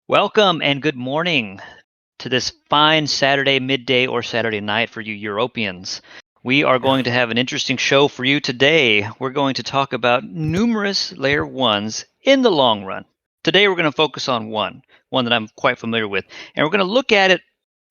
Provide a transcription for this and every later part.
Welcome and good morning to this fine Saturday midday or Saturday night for you Europeans. We are going to have an interesting show for you today. We're going to talk about numerous layer ones in the long run. Today we're going to focus on one that I'm quite familiar with, and we're going to look at it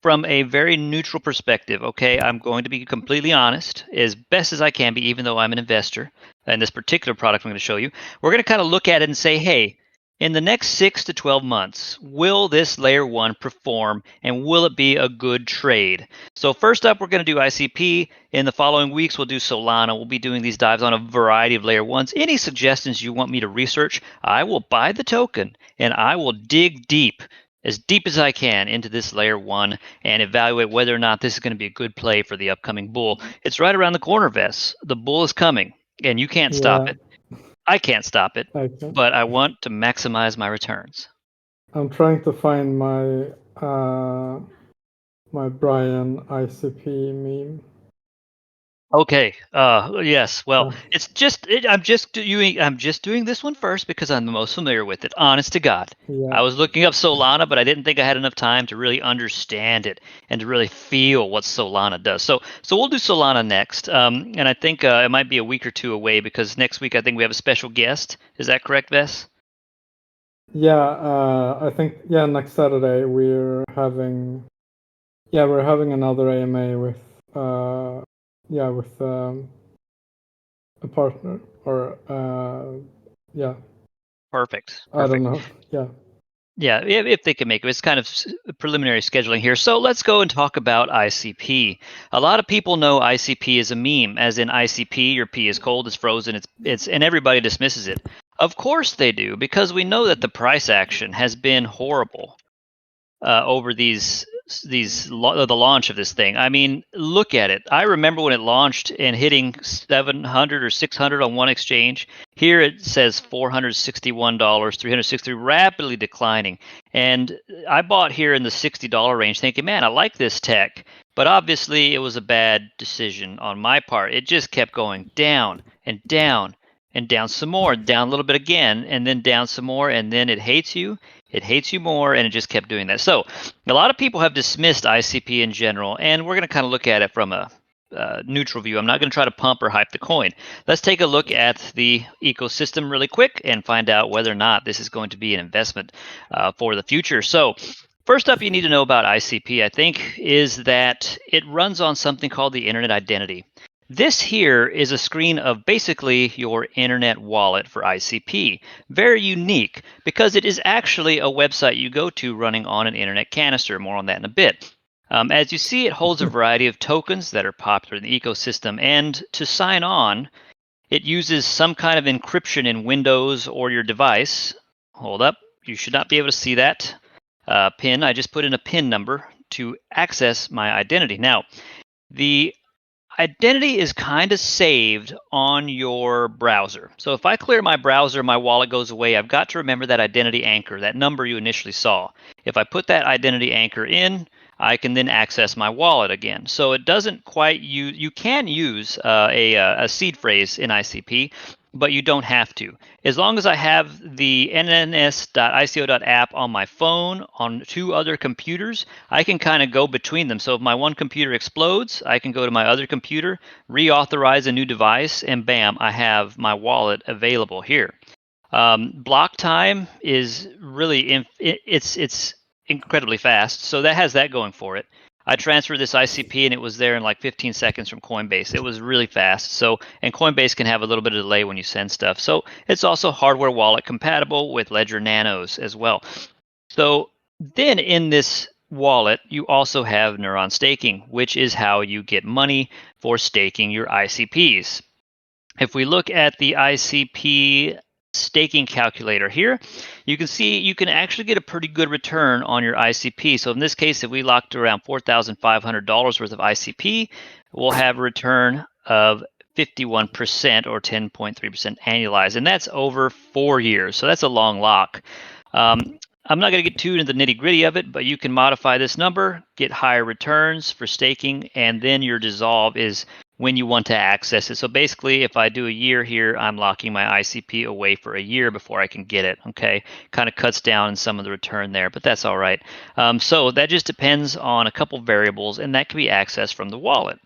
from a very neutral perspective. Okay, I'm going to be completely honest as best as I can be, even though I'm an investor in this particular product I'm going to show you. We're going to kind of look at it and say, hey, in the next 6 to 12 months, will this layer one perform and will it be a good trade? So first up, we're going to do ICP. In the following weeks, we'll do Solana. We'll be doing these dives on a variety of layer ones. Any suggestions you want me to research, I will buy the token and I will dig deep as I can into this layer one and evaluate whether or not this is going to be a good play for the upcoming bull. It's right around the corner, Vess. The bull is coming and you can't stop it. I can't stop it, Okay. but I want to maximize my returns. I'm trying to find my Brian ICP meme. Okay. Yes. Well, Uh, I'm just doing this one first because I'm the most familiar with it. Honest to God, yeah. I was looking up Solana, but I didn't think I had enough time to really understand it and to really feel what Solana does. So we'll do Solana next. And I think it might be a week or two away because next week I think we have a special guest. Is that correct, Vess? I think next Saturday we're having another AMA with a partner or Perfect. I don't Perfect. know. Yeah. Yeah, if they can make it. It's kind of preliminary scheduling here. So let's go and talk about ICP. A lot of people know ICP is a meme, as in ICP, your P is cold, it's frozen, and everybody dismisses it. Of course they do, because we know that the price action has been horrible over the launch of this thing. I mean, look at it. I remember when it launched and hitting 700 or 600 on one exchange. Here it says $461, 360, rapidly declining. And I bought here in the $60 range thinking, man, I like this tech. But obviously it was a bad decision on my part. It just kept going down and down and down some more, down a little bit again, and then down some more, and then it hates you more, and it just kept doing that. So a lot of people have dismissed ICP in general, and we're going to kind of look at it from a neutral view. I'm not going to try to pump or hype the coin. Let's take a look at the ecosystem really quick and find out whether or not this is going to be an investment for the future. So first up, you need to know about ICP, I think, is that it runs on something called the Internet Identity. This here is a screen of basically your internet wallet for ICP. Very unique because it is actually a website you go to running on an internet canister. More on that in a bit. As you see, it holds a variety of tokens that are popular in the ecosystem, and to sign on, it uses some kind of encryption in Windows or your device. Hold up, you should not be able to see that PIN. I just put in a PIN number to access my identity. Now, the identity is kind of saved on your browser. So if I clear my browser, my wallet goes away. I've got to remember that identity anchor, that number you initially saw. If I put that identity anchor in, I can then access my wallet again. So it doesn't quite use, you can use a seed phrase in ICP, but you don't have to. As long as I have the nns.ico.app on my phone on two other computers, I can kind of go between them. So if my one computer explodes, I can go to my other computer, reauthorize a new device, and bam, I have my wallet available here. Block time is really it's incredibly fast, so that has that going for it. I transferred this ICP and it was there in like 15 seconds from Coinbase. It was really fast. So, and Coinbase can have a little bit of delay when you send stuff. So it's also hardware wallet compatible with Ledger Nanos as well. So then in this wallet, you also have Neuron staking, which is how you get money for staking your ICPs. If we look at the ICP staking calculator here, you can see you can actually get a pretty good return on your ICP. So in this case, if we locked around $4,500 worth of ICP, we'll have a return of 51% or 10.3% annualized, and that's over 4 years. So that's a long lock. I'm not going to get too into the nitty gritty of it, but you can modify this number, get higher returns for staking, and then your dissolve is when you want to access it. So basically, if I do a year here, I'm locking my ICP away for a year before I can get it. Okay, kind of cuts down some of the return there, but that's all right. So that just depends on a couple variables, and that can be accessed from the wallet.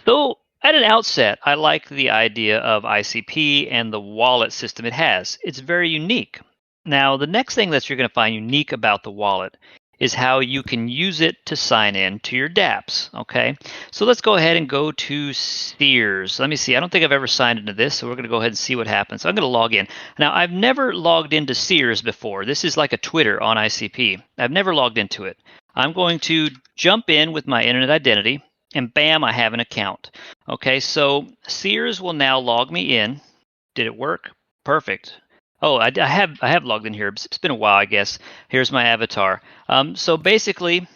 So at an outset, I like the idea of ICP and the wallet system it has. It's very unique. Now, the next thing that you're going to find unique about the wallet is how you can use it to sign in to your dApps. Okay, so let's go ahead and go to Sears. Let me see. I don't think I've ever signed into this, so we're going to go ahead and see what happens. So I'm going to log in. Now, I've never logged into Sears before. This is like a Twitter on ICP. I've never logged into it. I'm going to jump in with my internet identity, and bam, I have an account. Okay, so Sears will now log me in. Did it work? Perfect. Oh, I have logged in here. It's been a while, I guess. Here's my avatar. So basically,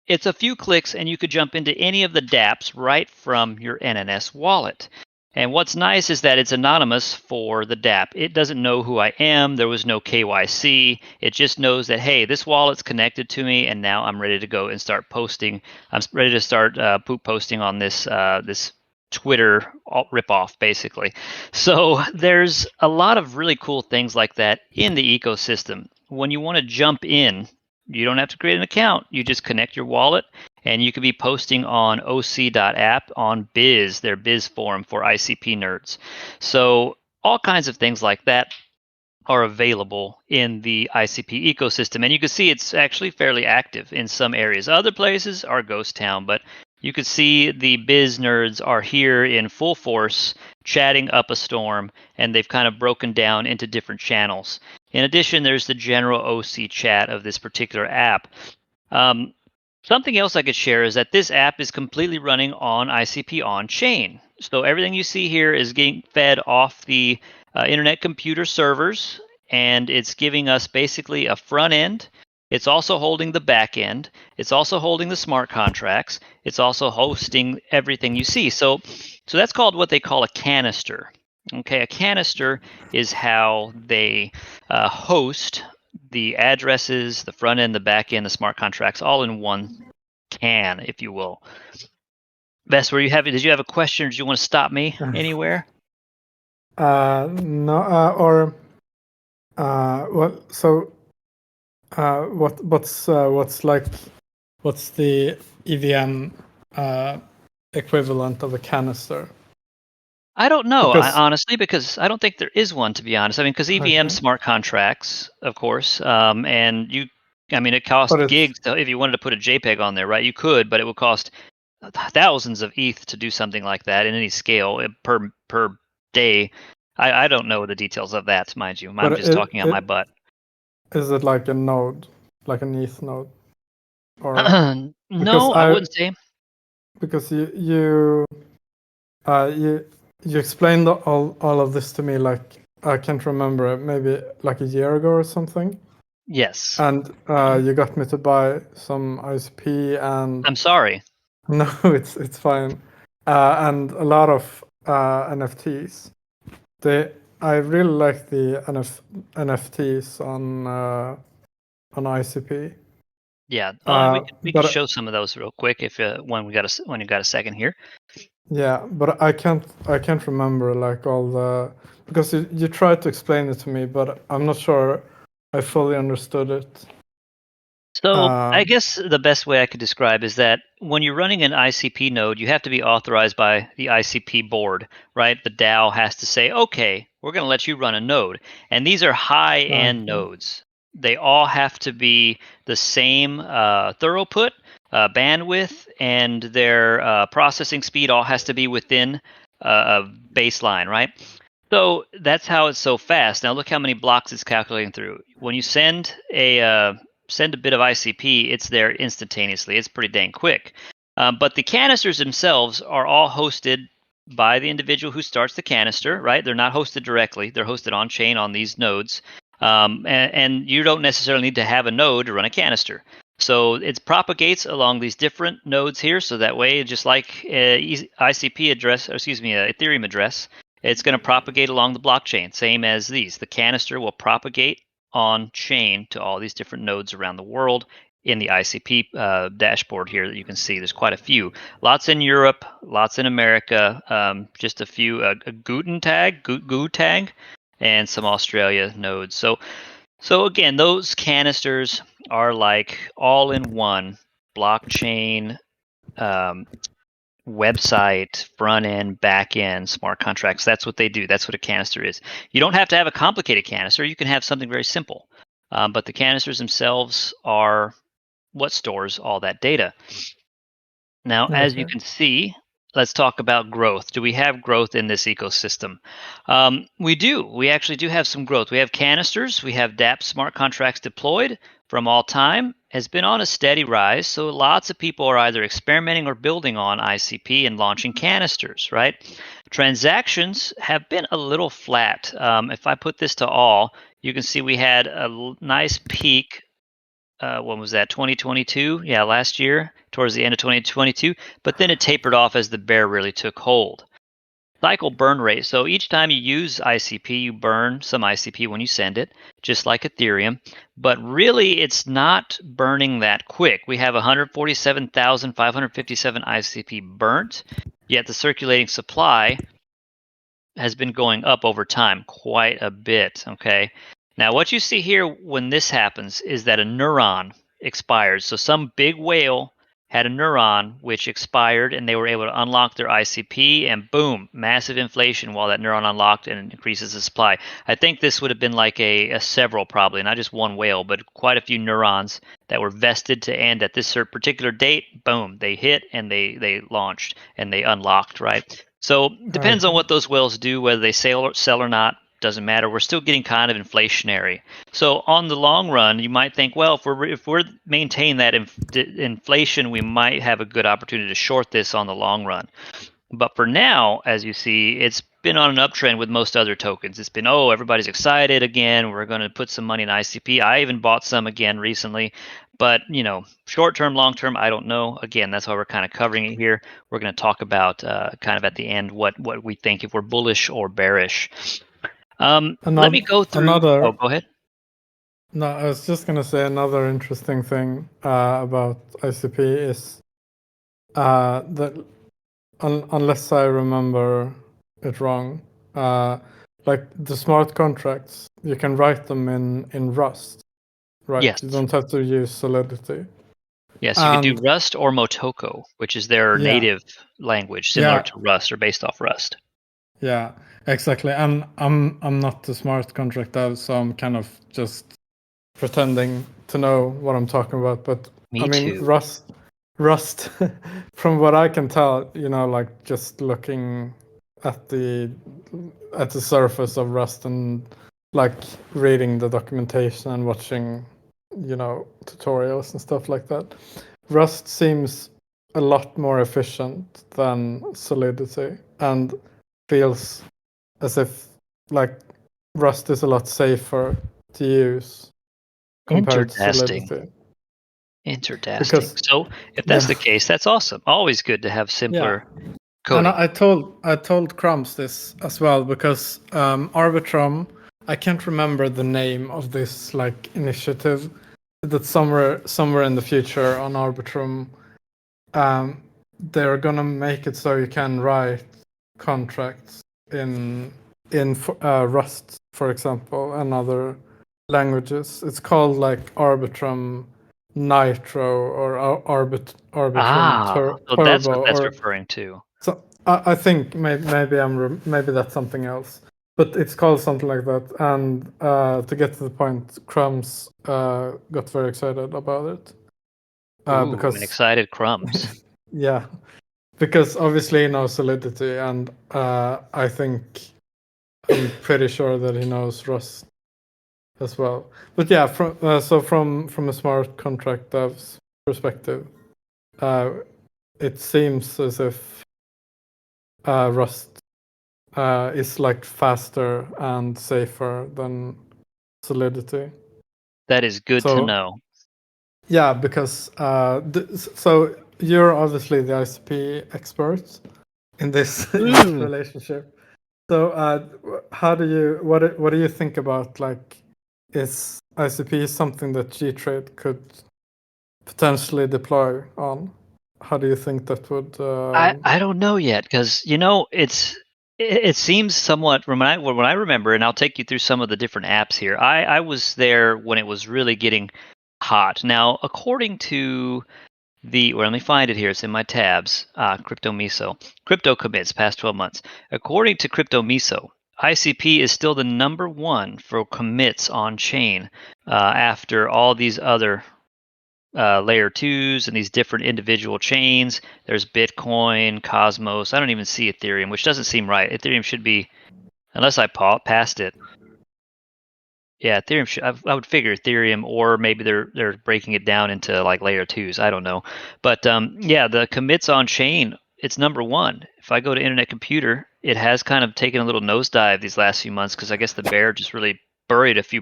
it's a few clicks, and you could jump into any of the dApps right from your NNS wallet. And what's nice is that it's anonymous for the dApp. It doesn't know who I am. There was no KYC. It just knows that, hey, this wallet's connected to me, and now I'm ready to go and start posting. I'm ready to start poop posting on this this Twitter ripoff, basically. So there's a lot of really cool things like that in the ecosystem. When you want to jump in, you don't have to create an account. You just connect your wallet, and you could be posting on oc.app on Biz, their Biz forum for ICP nerds. So all kinds of things like that are available in the ICP ecosystem. And you can see it's actually fairly active in some areas. Other places are ghost town, but you can see the Biz nerds are here in full force, chatting up a storm, and they've kind of broken down into different channels. In addition, there's the general OC chat of this particular app. Something else I could share is that this app is completely running on ICP on chain. So everything you see here is getting fed off the internet computer servers, and it's giving us basically a front end. It's also holding the back end. It's also holding the smart contracts. It's also hosting everything you see. So that's called what they call a canister. Okay, a canister is how they host the addresses, the front end, the back end, the smart contracts, all in one can, if you will. Bess, did you have a question, or did you want to stop me anywhere? No, well, so what's the EVM equivalent of a canister? I don't know, Because honestly, because I don't think there is one, to be honest. I mean, because EVM okay. smart contracts, of course, and it costs But gigs if you wanted to put a JPEG on there, right? You could, but it would cost thousands of ETH to do something like that in any scale per day. I don't know the details of that, mind you. I'm just talking out my butt. Is it like a node, like an ETH node, or because No, I wouldn't say. because you explained all of this to me, like I can't remember, maybe like a year ago or something. Yes. And you got me to buy some ICP, and I'm sorry. no, it's fine. And a lot of NFTs. I really like the NFTs on ICP. Yeah. We could But show some of those real quick if when you got a second here. yeah, but I can't remember like all the, because you tried to explain it to me, but I'm not sure I fully understood it. So I guess the best way I could describe is that when you're running an ICP node, you have to be authorized by the ICP board, right? The DAO has to say, okay, we're going to let you run a node. And these are high-end nodes. They all have to be the same throughput, bandwidth, and their processing speed all has to be within a baseline, right? So that's how it's so fast. Now look how many blocks it's calculating through. When you send a bit of ICP, it's there instantaneously. It's pretty dang quick. But the canisters themselves are all hosted by the individual who starts the canister, right? They're not hosted directly. They're hosted on chain on these nodes. And you don't necessarily need to have a node to run a canister. So it propagates along these different nodes here. So that way, just like ICP address, or excuse me, Ethereum address, it's going to propagate along the blockchain, same as these. The canister will propagate on chain to all these different nodes around the world in the ICP dashboard here that you can see. There's quite a few. Lots in Europe, lots in America, just a few, a GooTag, and some Australia nodes. So again, those canisters are like all-in-one blockchain, website, front end, back end, smart contracts. That's what they do. That's what a canister is. You don't have to have a complicated canister. You can have something very simple. But the canisters themselves are what stores all that data. Now, as you can see, let's talk about growth. Do we have growth in this ecosystem? We do. We actually do have some growth. We have canisters. We have dApp smart contracts deployed from all time. Has been on a steady rise. So lots of people are either experimenting or building on ICP and launching canisters, right? Transactions have been a little flat. If I put this to all, you can see we had a nice peak. When was that? 2022? Yeah, last year, towards the end of 2022. But then it tapered off as the bear really took hold. Cycle burn rate. So each time you use ICP, you burn some ICP when you send it, just like Ethereum. But really, it's not burning that quick. We have 147,557 ICP burnt, yet the circulating supply has been going up over time quite a bit, okay? Now, what you see here when this happens is that a neuron expires. So some big whale had a neuron which expired, and they were able to unlock their ICP, and boom, massive inflation while that neuron unlocked and increases the supply. I think this would have been like a several, probably, not just one whale, but quite a few neurons that were vested to end at this particular date. Boom, they hit and they launched and they unlocked, right? So depends on what those whales do, whether they sell or not. Doesn't matter. We're still getting kind of inflationary. So on the long run, you might think, well, if we're maintaining that inflation, we might have a good opportunity to short this on the long run. But for now, as you see, it's been on an uptrend with most other tokens. It's been, oh, everybody's excited again. We're going to put some money in ICP. I even bought some again recently. But, short term, long term, I don't know. Again, that's why we're kind of covering it here. We're going to talk about kind of at the end what we think, if we're bullish or bearish. Let me go through. Oh, go ahead. No, I was just going to say another interesting thing about ICP is that unless I remember it wrong, like the smart contracts, you can write them in Rust, right? Yes. You don't have to use Solidity. Yes, you could do Rust or Motoko, which is their native language, similar to Rust or based off Rust. Yeah, exactly. And I'm not the smart contract dev, so I'm kind of just pretending to know what I'm talking about. But Me too. Rust, from what I can tell, like just looking at the surface of Rust and like reading the documentation and watching, tutorials and stuff like that, Rust seems a lot more efficient than Solidity and feels as if like Rust is a lot safer to use compared to Solidity. Interdasting. So if that's the case, that's awesome. Always good to have simpler coding. And I told Crumbs this as well, because Arbitrum, I can't remember the name of this like initiative that somewhere in the future on Arbitrum, they're gonna make it so you can write contracts in Rust, for example, and other languages. It's called like Arbitrum Nitro or Arbitrum so Turbo. that's what that's referring to. So I think maybe that's something else, but it's called something like that. And to get to the point, Crumbs got very excited about it. Because an excited Crumbs. Yeah, because obviously he knows Solidity, and I'm pretty sure that he knows Rust as well. But yeah, from a smart contract dev's perspective, it seems as if Rust is like faster and safer than Solidity. That is good to know. Yeah, because so you're obviously the ICP expert in this relationship. So what do you think about, like, is ICP something that gTrade could potentially deploy on? How do you think that would? I don't know yet, because it seems somewhat when I remember, and I'll take you through some of the different apps here. I was there when it was really getting hot. Now, according to let me find it here. It's in my tabs. Crypto Miso. Crypto commits past 12 months. According to Crypto Miso, ICP is still the number one for commits on chain after all these other layer twos and these different individual chains. There's Bitcoin, Cosmos. I don't even see Ethereum, which doesn't seem right. Ethereum should be, unless I passed it. Yeah, Ethereum. I would figure Ethereum, or maybe they're breaking it down into like layer twos. I don't know, but yeah, the commits on chain, it's number one. If I go to Internet Computer, it has kind of taken a little nosedive these last few months because I guess the bear just really buried a few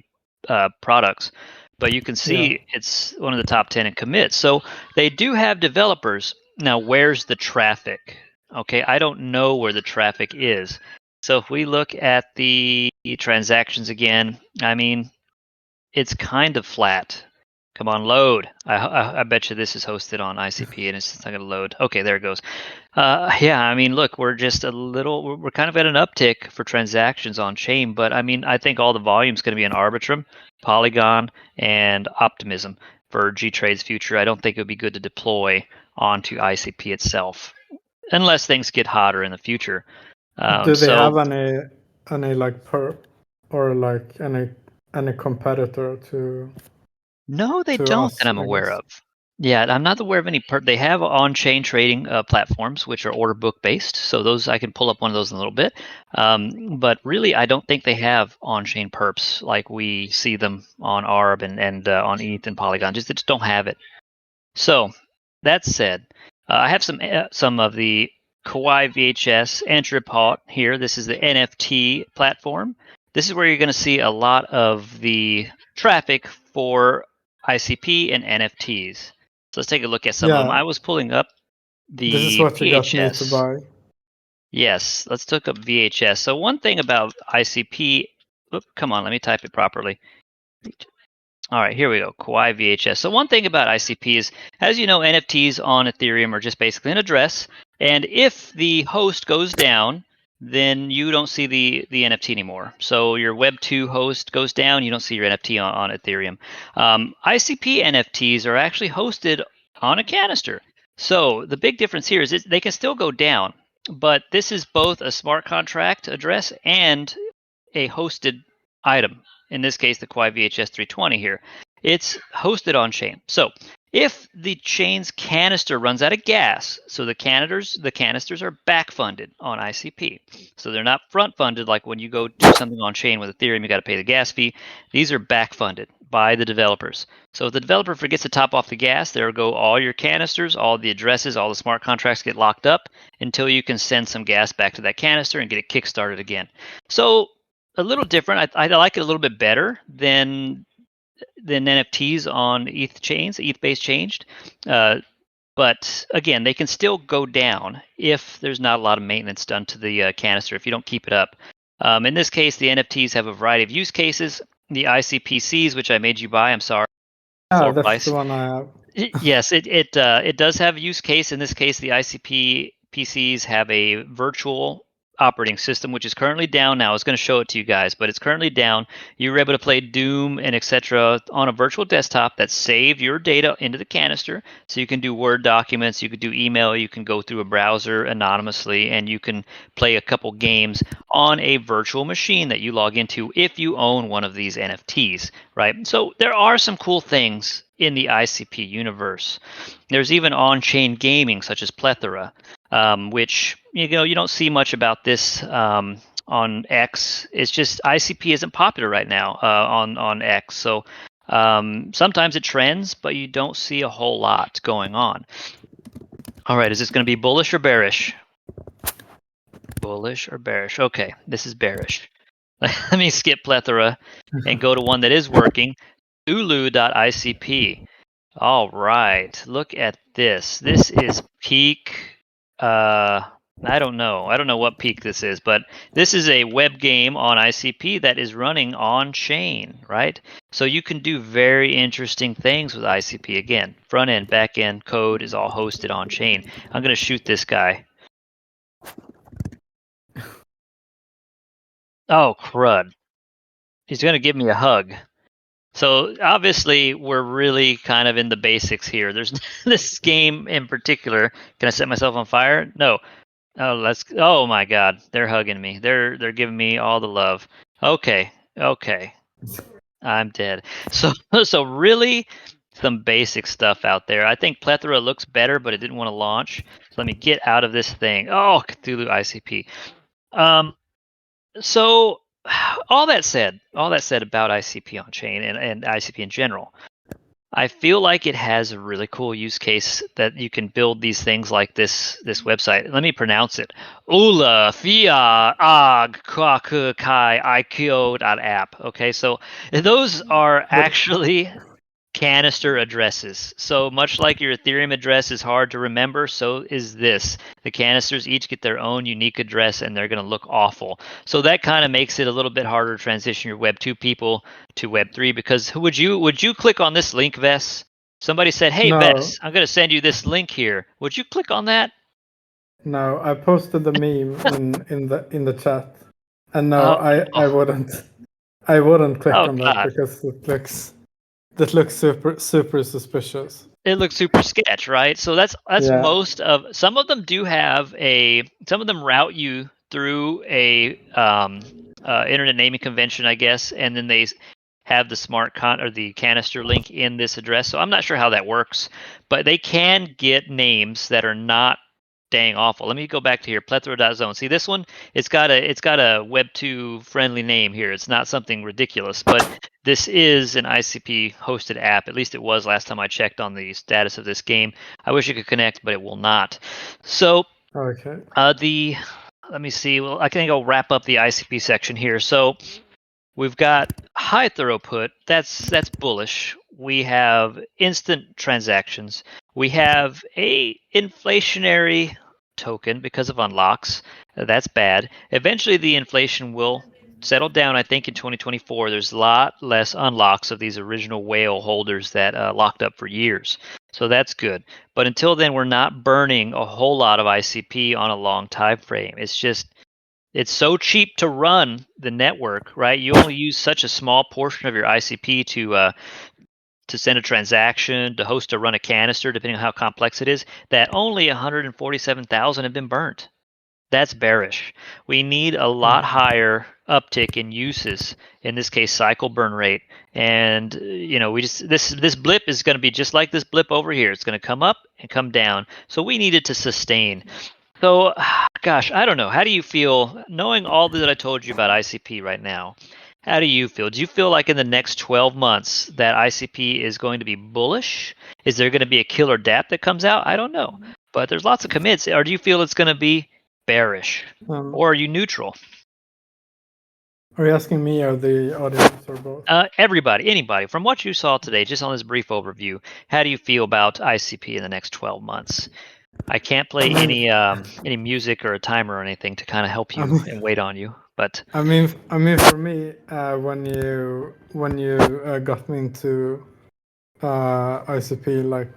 products. But you can see it's one of the top 10 in commits. So they do have developers. Now, where's the traffic? Okay, I don't know where the traffic is. So if we look at the transactions again, I mean, it's kind of flat. Come on, load. I bet you this is hosted on ICP and it's not going to load. Okay, there it goes. Yeah, I mean, look, we're just we're kind of at an uptick for transactions on chain, but I mean, I think all the volume is going to be in Arbitrum, Polygon, and Optimism for gTrade's future. I don't think it would be good to deploy onto ICP itself unless things get hotter in the future. Do they have any like perp or like any competitor to? No, they To don't us, that I'm I aware guess. of. Yeah, I'm not aware of any. They have on-chain trading platforms, which are order book based. So those I can pull up one of those in a little bit. But really, I don't think they have on-chain perps like we see them on ARB and on ETH and Polygon. They just don't have it. So that said, I have some of the Kawaii VHS Entrepot here. This is the NFT platform. This is where you're going to see a lot of the traffic for ICP and NFTs. So let's take a look at some of them. I was pulling up This is the what you got me to VHS. buy. Yes, let's look up VHS. So one thing about ICP, come on, let me type it properly. All right, here we go. Kawaii VHS. So one thing about ICP is, as you know, NFTs on Ethereum are just basically an address. And if the host goes down, then you don't see the NFT anymore. So your Web2 host goes down, you don't see your NFT on Ethereum. ICP NFTs are actually hosted on a canister. So the big difference here is they can still go down, but this is both a smart contract address and a hosted item. In this case, the Kawaii VHS 320 here. It's hosted on chain. So if the chain's canister runs out of gas, so the canisters are back funded on ICP. So they're not front funded like when you go do something on chain with Ethereum, you got to pay the gas fee. These are back funded by the developers. So if the developer forgets to top off the gas, there go all your canisters, all the addresses, all the smart contracts get locked up until you can send some gas back to that canister and get it kickstarted again. So a little different. I like it a little bit better than NFTs on ETH chains, ETH-based changed. But again, they can still go down if there's not a lot of maintenance done to the canister, if you don't keep it up. In this case, the NFTs have a variety of use cases. The ICPCs, which I made you buy, I'm sorry. Yeah, that's the one I have. Yes, it does have a use case. In this case, the ICP PCs have a virtual operating system, which is currently down now. I was going to show it to you guys, but it's currently down. You were able to play Doom and etc. on a virtual desktop that saved your data into the canister. So you can do Word documents, you could do email, you can go through a browser anonymously, and you can play a couple games on a virtual machine that you log into if you own one of these NFTs, right? So there are some cool things in the ICP universe. There's even on-chain gaming such as Plethora, which you don't see much about this on X. It's just ICP isn't popular right now on X. So sometimes it trends, but you don't see a whole lot going on. All right, is this going to be bullish or bearish? Bullish or bearish? Okay, this is bearish. Let me skip Plethora and go to one that is working. Ulu.icp. All right, look at this. This is peak I don't know. I don't know what peak this is, but this is a web game on ICP that is running on chain, right? So you can do very interesting things with ICP. Again, front end, back end code is all hosted on chain. I'm going to shoot this guy. Oh, crud. He's going to give me a hug. So obviously we're really kind of in the basics here. There's this game in particular. Can I set myself on fire? No. Oh my god, they're hugging me. They're giving me all the love. Okay. I'm dead. So really some basic stuff out there. I think Plethora looks better, but it didn't want to launch. So let me get out of this thing. Oh, Cthulhu ICP. So all that said about ICP on chain and ICP in general, I feel like it has a really cool use case that you can build these things like this website. Let me pronounce it. Ula Fia Ag Kwaku Kai IQ.app. Okay, so those are actually canister addresses. So much like your Ethereum address is hard to remember, so is this. The canisters each get their own unique address and they're going to look awful. So that kind of makes it a little bit harder to transition your Web 2 people to Web 3 because would you click on this link, Vess? Somebody said, "Hey, No. Vess, I'm going to send you this link here." Would you click on that? No, I posted the meme in the chat, and no, Oh, I wouldn't. I wouldn't click oh on that God. because that looks super suspicious. It looks super sketch, right? So that's Yeah. most of. Some of them do have some of them route you through a internet naming convention, I guess, and then they have the the canister link in this address. So I'm not sure how that works, but they can get names that are not dang awful. Let me go back to here, plethora.zone. See this one? It's got a Web 2 friendly name here. It's not something ridiculous, but this is an ICP hosted app. At least it was last time I checked on the status of this game. I wish it could connect, but it will not. So Okay. let me see. Well, I think I'll wrap up the ICP section here. So we've got high throughput. That's bullish. We have instant transactions. We have a inflationary token because of unlocks. That's bad. Eventually, the inflation will settle down. I think in 2024, there's a lot less unlocks of these original whale holders that locked up for years. So that's good. But until then, we're not burning a whole lot of ICP on a long time frame. It's so cheap to run the network, right? You only use such a small portion of your ICP to send a transaction, to host or run a canister, depending on how complex it is, that only 147,000 have been burnt. That's bearish. We need a lot higher uptick in uses, in this case cycle burn rate. And we just this blip is going to be just like this blip over here. It's going to come up and come down. So we need it to sustain. So, gosh, I don't know. How do you feel knowing all that I told you about ICP right now? How do you feel? Do you feel like in the next 12 months that ICP is going to be bullish? Is there going to be a killer DApp that comes out? I don't know. But there's lots of commits. Or do you feel it's going to be bearish? Or are you neutral? Are you asking me or the audience or both? Everybody, anybody. From what you saw today, just on this brief overview, how do you feel about ICP in the next 12 months? I can't play any music or a timer or anything to kind of help you and wait on you. But I mean, for me, when you got me into ICP, like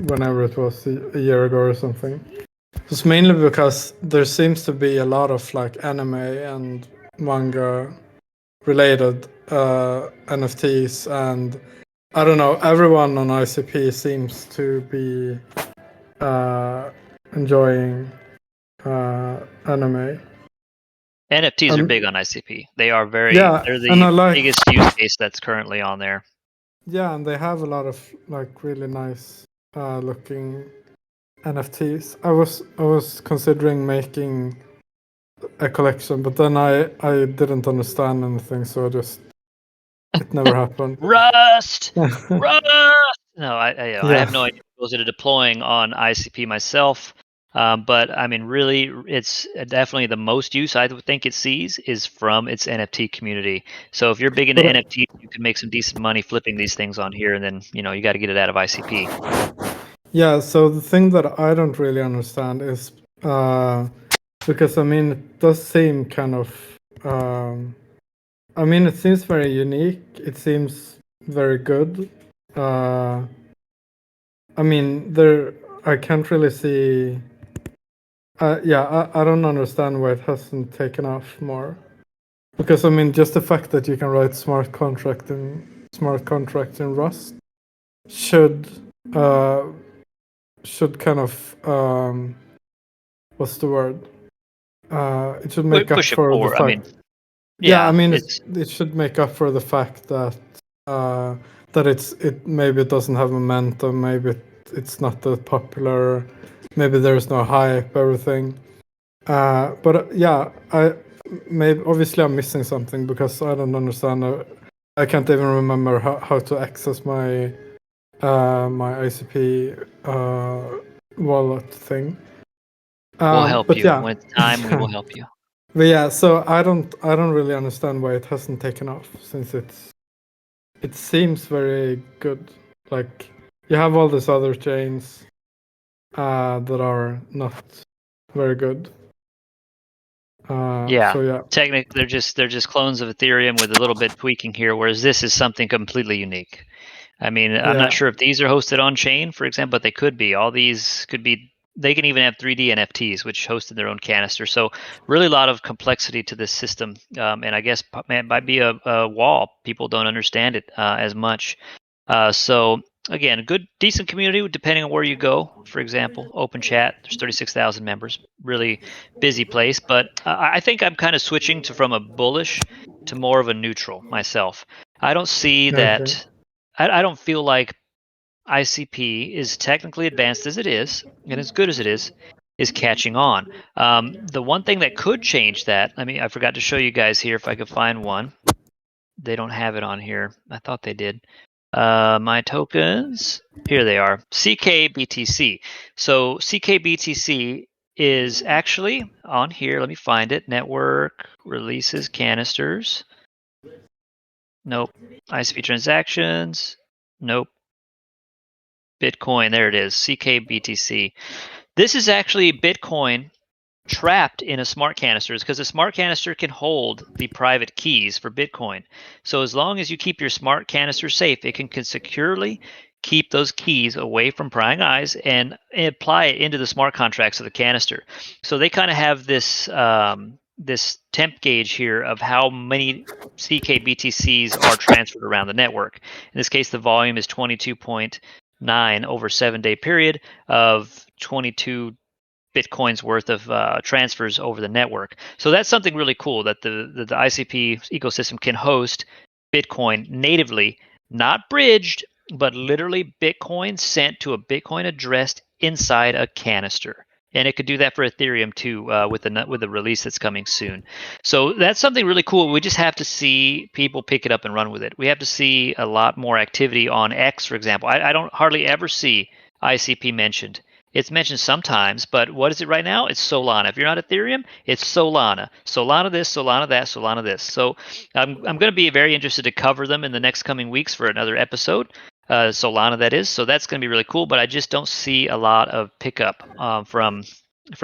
whenever it was a year ago or something, it's mainly because there seems to be a lot of like anime and manga related NFTs, and I don't know, everyone on ICP seems to be enjoying anime. NFTs are big on ICP. They are they're the biggest use case that's currently on there. Yeah, and they have a lot of like really nice looking NFTs. I was considering making a collection, but then I didn't understand anything, so it never happened. Rust. No, I have no idea what goes into deploying on ICP myself. But I mean, really, it's definitely the most use I would think it sees is from its NFT community. So if you're big into NFT, you can make some decent money flipping these things on here, and then you got to get it out of ICP. Yeah. So the thing that I don't really understand is Because I mean, it does seem kind of. I mean, it seems very unique. It seems very good. I mean, I can't really see. Yeah, I don't understand why it hasn't taken off more. Because I mean, just the fact that you can write smart contracts in Rust should uh, kind of what's the word? It should make up Push it for the forward. I mean, fact. Yeah, I yeah, mean, it's it should make up for the fact that it maybe it doesn't have momentum. Maybe it's not that popular. Maybe there's no hype. Everything. But yeah, I maybe obviously I'm missing something because I don't understand. I can't even remember how to access my my ICP wallet thing. we'll help But you. yeah, When it's time, we yeah. will help you. But yeah, so I don't really understand why it hasn't taken off since it seems very good. Like you have all these other chains that are not very good. Yeah. So yeah, Technically, they're just clones of Ethereum with a little bit tweaking here, whereas this is something completely unique. I mean, I'm not yeah, sure if these are hosted on chain, for example, but they could be. All these could be. They can even have 3D NFTs, which hosted their own canister. So, really, a lot of complexity to this system. And I guess it might be a wall. People don't understand it as much. So, again, a good, decent community depending on where you go. For example, open chat. There's 36,000 members. Really busy place. But I think I'm kind of switching from a bullish to more of a neutral myself. I don't see okay, that I don't feel like ICP is technically advanced as it is, and as good as it is catching on. The one thing that could change that, I mean, I forgot to show you guys here if I could find one. They don't have it on here. I thought they did. My tokens, here they are. CKBTC. So CKBTC is actually on here. Let me find it. Network releases canisters. Nope. ICP transactions. Nope. Bitcoin, there it is, CKBTC. This is actually Bitcoin trapped in a smart canister because a smart canister can hold the private keys for Bitcoin. So as long as you keep your smart canister safe, it can securely keep those keys away from prying eyes and apply it into the smart contracts of the canister. So they kind of have this temp gauge here of how many CKBTCs are transferred around the network. In this case, the volume is 22.9 over a 7-day period of 22 Bitcoin's worth of transfers over the network. So that's something really cool that the ICP ecosystem can host Bitcoin natively, not bridged, but literally Bitcoin sent to a Bitcoin address inside a canister. And it could do that for Ethereum too, with the release that's coming soon. So that's something really cool. We just have to see people pick it up and run with it. We have to see a lot more activity on X, for example. I don't hardly ever see ICP mentioned. It's mentioned sometimes, but what is it right now? It's Solana. If you're not Ethereum, it's Solana. Solana this, Solana that, Solana this. So I'm going to be very interested to cover them in the next coming weeks for another episode. Solana, that is. So that's going to be really cool, but I just don't see a lot of pickup from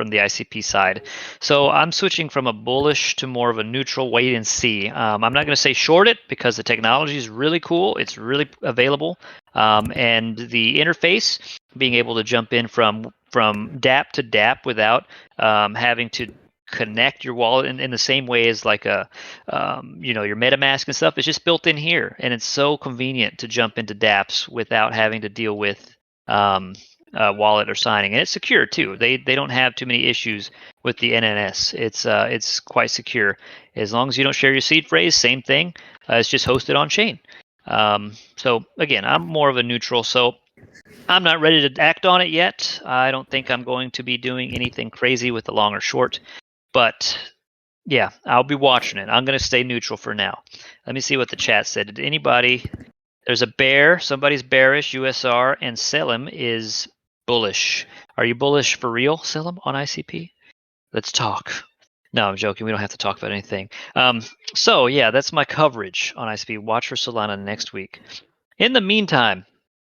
the ICP side. So I'm switching from a bullish to more of a neutral wait and see. I'm not going to say short it because the technology is really cool. It's really available. And the interface, being able to jump in from DApp to DApp without having to connect your wallet in the same way as like your MetaMask and stuff. It's just built in here, and it's so convenient to jump into DApps without having to deal with wallet or signing, and it's secure too. They don't have too many issues with the NNS. It's quite secure as long as you don't share your seed phrase. Same thing. It's just hosted on chain. So again, I'm more of a neutral. So I'm not ready to act on it yet. I don't think I'm going to be doing anything crazy with the long or short, but yeah, I'll be watching it. I'm going to stay neutral for now. Let me see what the chat said. Did anybody? There's a bear. Somebody's bearish. USR and Selim is bullish. Are you bullish for real, Selim, on ICP? Let's talk. No, I'm joking. We don't have to talk about anything. So yeah, that's my coverage on ICP. Watch for Solana next week. In the meantime,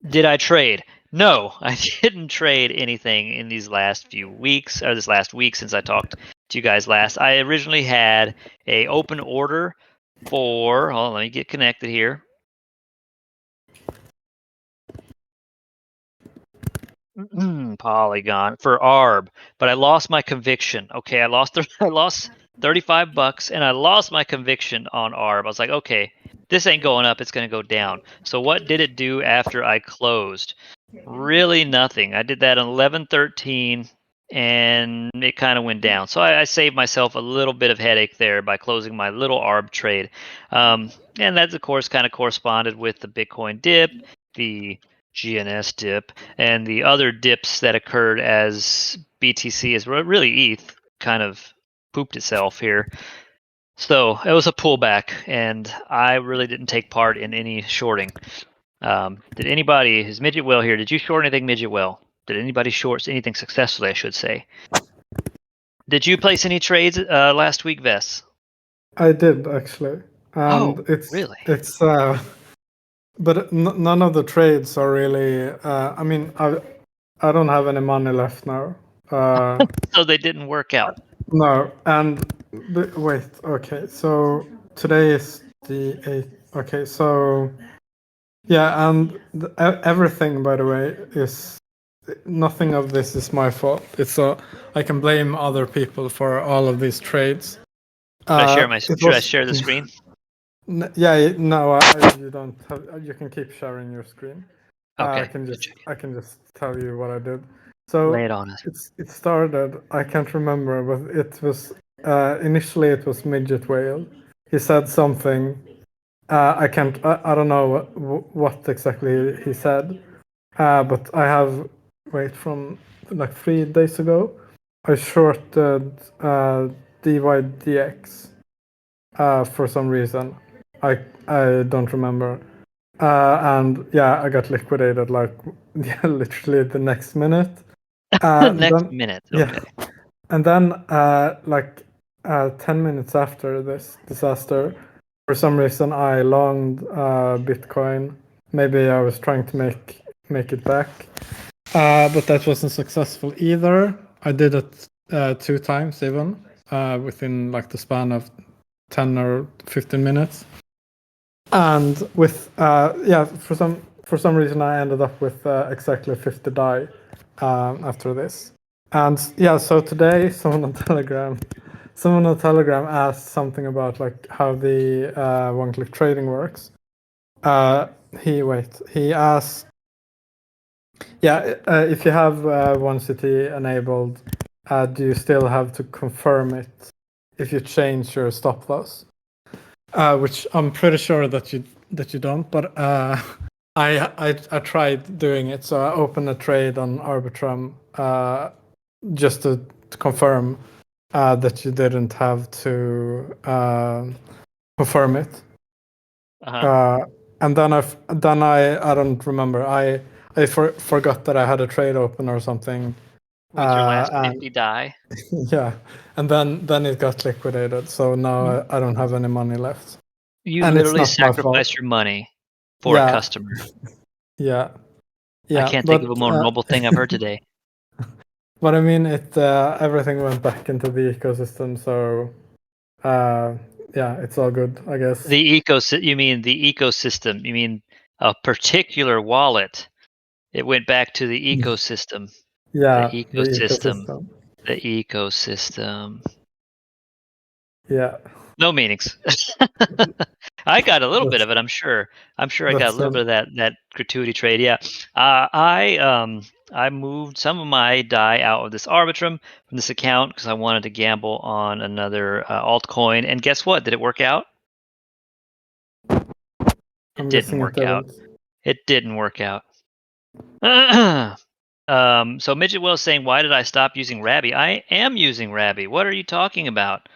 did I trade? No, I didn't trade anything in these last few weeks, or this last week since I talked to you guys last. I originally had a open order for, hold on, let me get connected here. Polygon for ARB, but I lost my conviction. Okay, I lost $35 and I lost my conviction on ARB. I was like, okay, this ain't going up, it's going to go down. So what did it do after I closed? Really nothing. I did that on 11:13 and it kind of went down. So I saved myself a little bit of headache there by closing my little ARB trade. And that, of course, kind of corresponded with the Bitcoin dip, the GNS dip, and the other dips that occurred as BTC is really ETH kind of pooped itself here. So it was a pullback, and I really didn't take part in any shorting. Did anybody, is Midget Well here? Did you short anything, Midget Well? Did anybody short anything successfully, I should say? Did you place any trades last week, Vess? I did actually, and Oh, really? it's but none of the trades are really. I mean, I don't have any money left now. So they didn't work out. No, and wait. Okay, so today is the 8th. Okay, so yeah, and everything, by the way, is nothing of this is my fault. It's I can blame other people for all of these trades. It Should I was share the screen? yeah, no, you don't have. You can keep sharing your screen. Okay. I can just tell you what I did. Lay So it on us. it started. I can't remember, but it was initially it was Midget Whale. He said something. I can't. I don't know what exactly he said. But I have from like 3 days ago. I shorted DYDX for some reason. I don't remember. And yeah, I got liquidated like yeah, literally the next minute. And Next then minute. yeah, Okay. and then 10 minutes after this disaster, for some reason I longed Bitcoin. Maybe I was trying to make it back, but that wasn't successful either. I did it 2 times even within like the span of 10 or 15 minutes. And with yeah, for some reason I ended up with exactly 50 DAI after this. And yeah, so today someone on Telegram asked something about like how the one-click trading works. He asked, yeah, if you have one city enabled, do you still have to confirm it if you change your stop loss? Which I'm pretty sure that you don't, but I tried doing it. So I opened a trade on Arbitrum just to confirm that you didn't have to confirm it. Uh-huh. And then I don't remember. I forgot that I had a trade open or something. With your last And 50 die. yeah, and then it got liquidated. So now I don't have any money left, You and it's literally not my fault. sacrificed your money for a Yeah, customer. yeah, I yeah. can't think of a more noble thing I've heard today. But I mean, it everything went back into the ecosystem. So yeah, it's all good, I guess. You mean the ecosystem. You mean a particular wallet. It went back to the ecosystem. The Yeah, the ecosystem. ecosystem. The ecosystem. Yeah, No meanings. I got a little bit that's of it, I'm sure. I'm sure I got a that's little bit of that gratuity trade. Yeah. I moved some of my DAI out of this Arbitrum from this account because I wanted to gamble on another altcoin. And guess what? Did it work out? It I'm didn't guessing it work out. didn't. It didn't work out. So Midget Will is saying, why did I stop using Rabby? I am using Rabby. What are you talking about?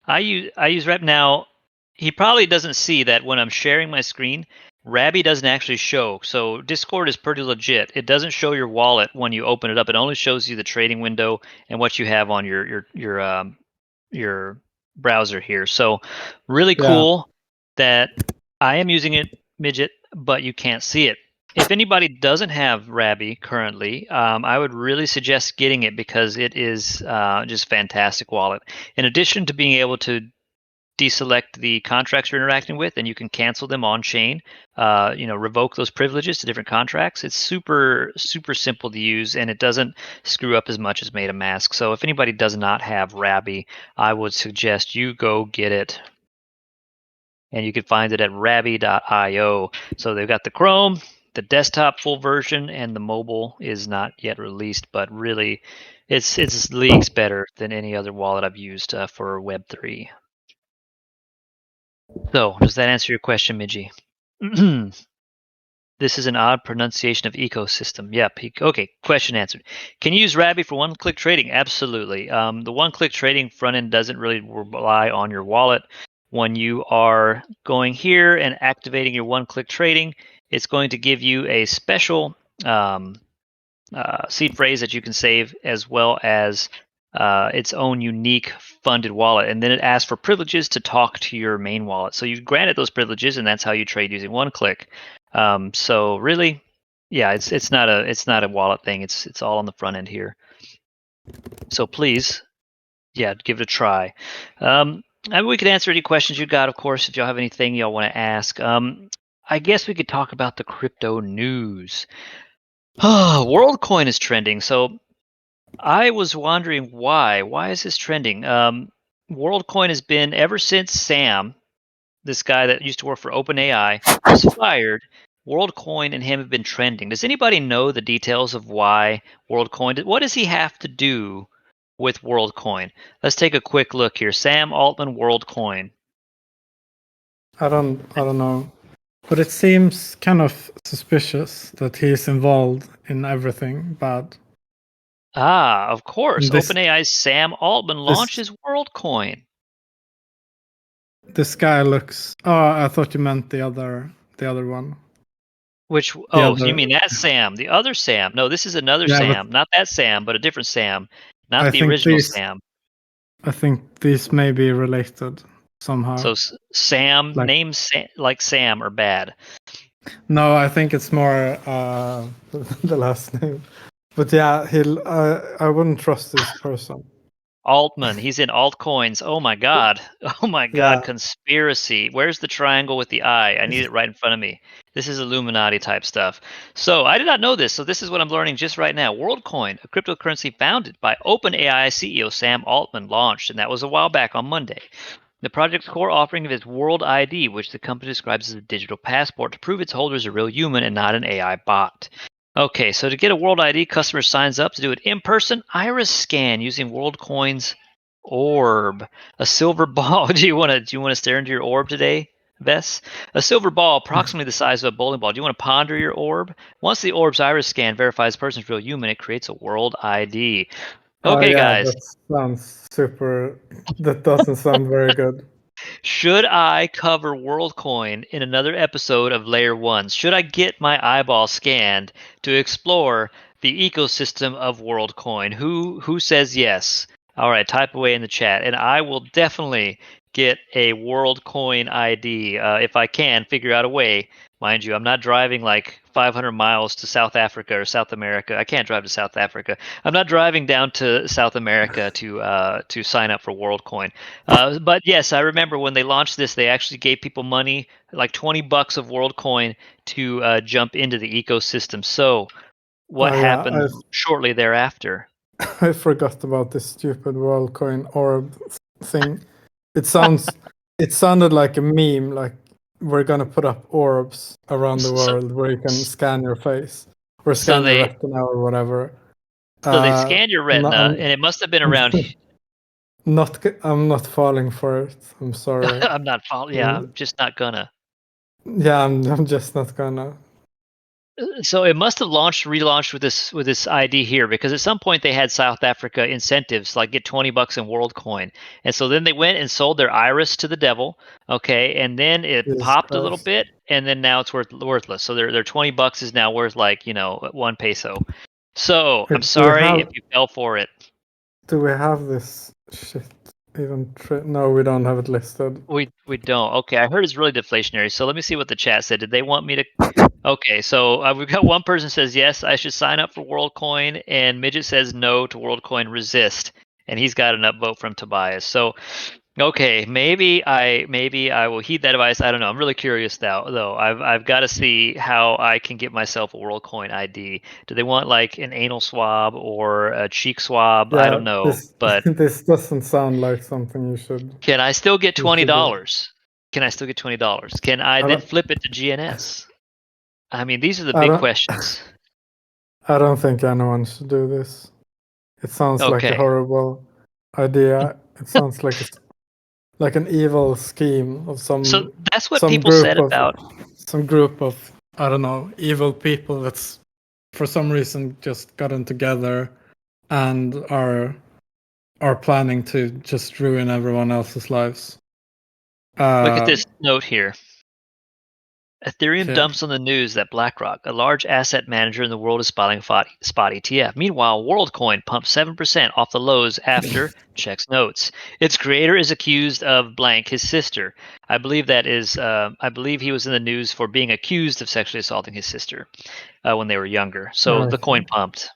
I use Rab now. He probably doesn't see that when I'm sharing my screen, Rabby doesn't actually show. So Discord is pretty legit. It doesn't show your wallet when you open it up. It only shows you the trading window and what you have on your browser here. So really Yeah, cool that I am using it, Midget, but you can't see it. if anybody doesn't have Rabby currently, I would really suggest getting it because it is just fantastic wallet. In addition to being able to deselect the contracts you're interacting with, and you can cancel them on chain. Revoke those privileges to different contracts. It's super simple to use, and it doesn't screw up as much as MetaMask. So if anybody does not have Rabby, I would suggest you go get it. And you can find it at rabby.io. So they've got the Chrome, the desktop full version, and the mobile is not yet released, but really it's leagues better than any other wallet I've used for Web3. So, does that answer your question, Midgie? This is an odd pronunciation of ecosystem. Yep. Okay. Question answered. Can you use Rabby for one-click trading? Absolutely. The one-click trading front end doesn't really rely on your wallet. When you are going here and activating your one-click trading, it's going to give you a special seed phrase that you can save, as well as its own unique funded wallet, and then it asks for privileges to talk to your main wallet. So you've granted those privileges, and that's how you trade using one click. So really, yeah, it's not a wallet thing. It's all on the front end here. So please, yeah, give it a try. We could answer any questions you got, of course, if y'all have anything y'all want to ask. I guess we could talk about the crypto news. WorldCoin is trending. So I was wondering why. Why is this trending? WorldCoin has been, ever since Sam, this guy that used to work for OpenAI, was fired. WorldCoin and him have been trending. Does anybody know the details of why WorldCoin? What does he have to do with WorldCoin? Let's take a quick look here. Sam Altman, WorldCoin. I don't know. But it seems kind of suspicious that he's involved in everything bad. Ah, of course. This OpenAI's Sam Altman this launches WorldCoin. this guy looks. Oh, I thought you meant the other one. Which, The oh, other. you mean that Sam, the other Sam. No, this is another Yeah, but Sam. Not that Sam, but a different Sam. Not I the think original these Sam. I think these may be related somehow. So Sam, Like, names like Sam are bad. no, I think it's more the last name. But yeah, I wouldn't trust this person. Altman, he's in altcoins. Oh my God. Oh my God. Yeah, Conspiracy. Where's the triangle with the eye? I need it right in front of me. This is Illuminati type stuff. So I did not know this. So this is what I'm learning just right now. WorldCoin, a cryptocurrency founded by OpenAI CEO Sam Altman, launched, and that was a while back on Monday. The project's core offering is World ID, which the company describes as a digital passport to prove its holders are real human and not an AI bot. Okay, so to get a World ID, customer signs up to do an in-person iris scan using WorldCoin's orb, a silver ball. Do you want to stare into your orb today, Bess? A silver ball, approximately the size of a bowling ball. Do you want to ponder your orb? Once the orb's iris scan verifies the person's real human, it creates a World ID. Okay, yeah, guys. that sounds super. That doesn't sound very good. Should I cover WorldCoin in another episode of Layer Ones? Should I get my eyeball scanned to explore the ecosystem of WorldCoin? Who says yes? All right, type away in the chat, and I will definitely get a WorldCoin ID if I can figure out a way. Mind you, I'm not driving like 500 miles to South Africa or South America. I can't drive to South Africa. I'm not driving down to South America to sign up for WorldCoin. But yes, I remember when they launched this, they actually gave people money, like $20 of WorldCoin, to jump into the ecosystem. So, what Oh yeah, happened shortly thereafter? I forgot about this stupid WorldCoin orb thing. It sounded like a meme. Like we're gonna put up orbs around the So, world where you can scan your face or so scan your they retina or whatever. so they scanned your I'm not, retina, and it must have been I'm around. I'm not falling for it. I'm sorry. I'm not following. Yeah, I'm just not gonna. Yeah, I'm just not gonna. So it must have relaunched with this ID here, because at some point they had South Africa incentives like get $20 in WorldCoin, and so then they went and sold their iris to the devil. Okay, and then it Jesus popped a little Christ. bit, and then now it's worthless. So their $20 is now worth like 1 peso. So I'm Wait, sorry if you fell for it. do we have this shit even no, we don't have it listed. We don't. Okay, I heard it's really deflationary. So let me see what the chat said. Did they want me to? Okay, so we've got one person says yes, I should sign up for WorldCoin, and Midget says no to WorldCoin, resist, and he's got an upvote from Tobias. So okay, maybe I will heed that advice. I don't know. I'm really curious now, though. I've got to see how I can get myself a WorldCoin ID. Do they want like an anal swab or a cheek swab? I Yeah, don't know, this but this doesn't sound like something you should can I still get you should do. $20? Can I still get $20? Can I I then don't, flip it to GNS? I mean, these are the I big don't questions. I don't think anyone should do this. It sounds like a Okay, horrible idea. It sounds like like an evil scheme of so that's what some people group said of about. some group of I don't know evil people that's for some reason just gotten together and are planning to just ruin everyone else's lives. Look at Uh, this note here. Ethereum okay. dumps on the news that BlackRock, a large asset manager in the world, is spotting spot ETF. Meanwhile, WorldCoin pumped 7% off the lows after checks notes. Its creator is accused of blank his sister. I believe that is. I believe he was in the news for being accused of sexually assaulting his sister when they were younger. So the coin Okay. pumped.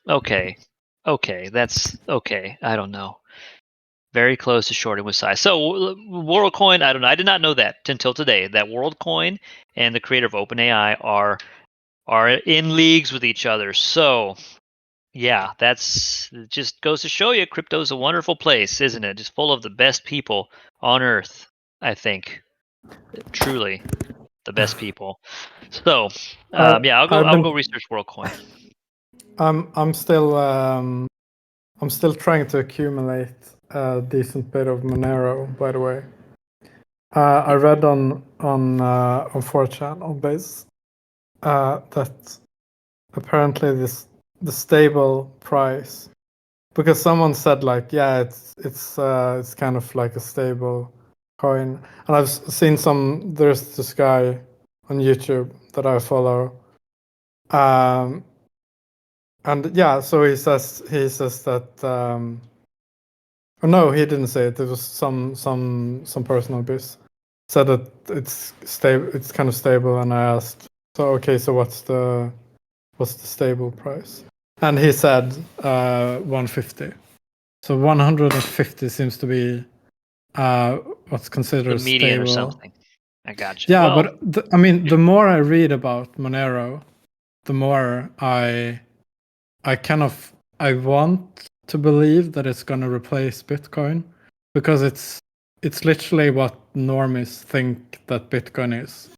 Okay, that's okay. I don't know. Very close to shorting with size. So WorldCoin, I don't know. I did not know that until today. That WorldCoin and the creator of OpenAI are in leagues with each other. So yeah, that's just goes to show you, crypto's a wonderful place, isn't it? Just full of the best people on earth. I think truly the best people. So yeah, I've I'll go been research WorldCoin. I'm still trying to accumulate a decent bit of Monero, by the way. I read on 4chan on base that apparently the stable price, because someone said like yeah it's kind of like a stable coin, and I've seen there's this guy on YouTube that I follow, and yeah, so he says that oh, no, he didn't say it. It was some person on biz said that it's stable. It's kind of stable, and I asked, so okay, so what's the stable price? And he said 150. So 150 seems to be what's The considered median or stable. something. I got you. Yeah, Well, but I mean, the more I read about Monero, the more I want to believe that it's going to replace Bitcoin, because it's literally what normies think that Bitcoin is.